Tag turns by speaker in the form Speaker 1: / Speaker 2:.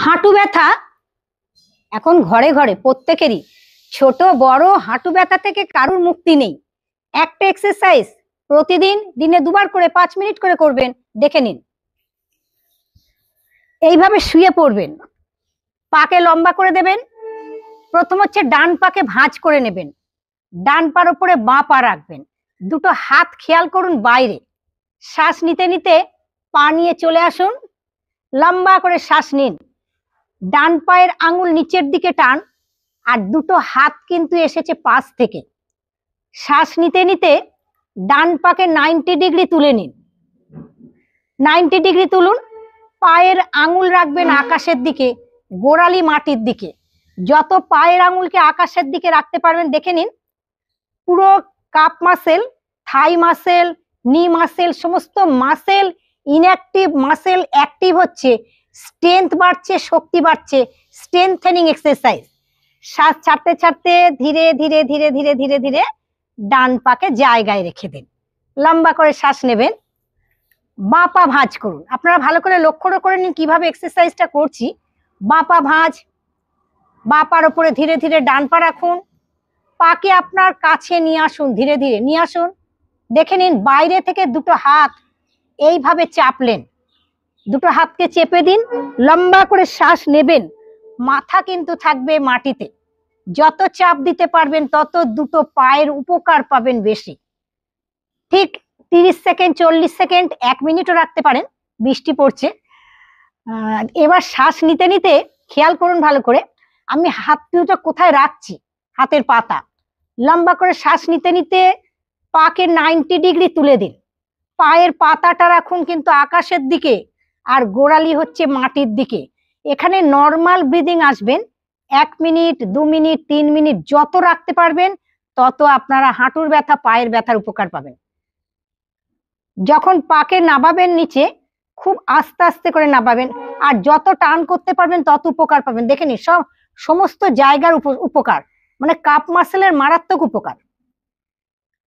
Speaker 1: হাঁটু ব্যথা এখন ঘরে ঘরে প্রত্যেকেরই, ছোট বড় হাঁটু ব্যথা থেকে কারুর মুক্তি নেই। একটা এক্সারসাইজ প্রতিদিন দিনে 2 বার করে 5 মিনিট করে করবেন, দেখে নিন। এইভাবে শুয়ে পড়বেন, পাকে লম্বা করে দেবেন। প্রথম হচ্ছে ডান পাকে ভাঁজ করে নেবেন, ডান পার উপরে বাঁ পা রাখবেন, দুটো হাত খেয়াল করুন বাইরে। শ্বাস নিতে নিতে পা নিয়ে চলে আসুন, লম্বা করে শ্বাস নিন। ডান পায়ের আঙুল নিচের দিকে টান, আর দুটো হাত কিন্তু এসেছে পাশ থেকে। শ্বাস নিতে নিতে ডান পাকে 90 ডিগ্রি তুলে নিন, 90 ডিগ্রি তুলুন। পায়ের আঙুল রাখবেন আকাশের দিকে, গোড়ালি মাটির দিকে। যত পায়ের আঙুলকে আকাশের দিকে রাখতে পারবেন দেখে নিন, পুরো কাপ মাসেল, থাই মাসেল, নি মাসেল, সমস্ত মাসেল ইনঅ্যাক্টিভ, মাসেল অ্যাক্টিভ হচ্ছে, স্ট্রেংথ বাড়ছে, শক্তি বাড়ছে। Strengthening exercise. শ্বাস ছাড়তে ছাড়তে ধীরে ধীরে ধীরে ধীরে ধীরে ধীরে ডান পাকে জায়গায় রেখে দিন, লম্বা করে শ্বাস নেবেন। বাঁ পা ভাঁজ করুন। আপনারা ভালো করে লক্ষ্য করে নিন কিভাবে এক্সারসাইজটা করছি। বাঁ পা ভাঁজ, বাঁ পার উপরে ধীরে ধীরে ডান পা রাখুন, পাকে আপনার কাছে নিয়ে আসুন, ধীরে ধীরে নিয়ে আসুন। দেখে নিন বাইরে থেকে দুটো হাত এইভাবে চাপলেন, দুটো হাতকে চেপে দিন, লম্বা করে শ্বাস নেবেন। মাথা কিন্তু থাকবে মাটিতে। যত চাপ দিতে পারবেন তত দুটো পায়ের উপকার পাবেন বেশি। ঠিক 30 সেকেন্ড, 40 সেকেন্ড, 1 মিনিটও রাখতে পারেন, বৃষ্টি পড়ছে। এবার শ্বাস নিতে নিতে খেয়াল করুন ভালো করে, আমি হাত দুটো কোথায় রাখছি, হাতের পাতা। লম্বা করে শ্বাস নিতে নিতে পাকে 90 ডিগ্রি তুলে দিন। পায়ের পাতাটা রাখুন কিন্তু আকাশের দিকে, আর গোড়ালি হচ্ছে মাটির দিকে। এখানে নর্মাল ব্রিদিং আসবেন। 1 মিনিট, 2 মিনিট, 3 মিনিট যত রাখতে পারবেন তত আপনারা হাঁটুর ব্যথা, পায়ের ব্যথার উপকার পাবেন। যখন পাকে নামাবেন নিচে, খুব আস্তে আস্তে করে নামাবেন, আর যত টান করতে পারবেন তত উপকার পাবেন। দেখে নিন সমস্ত জায়গার উপকার, মানে কাপ মাসেলের মারাত্মক উপকার।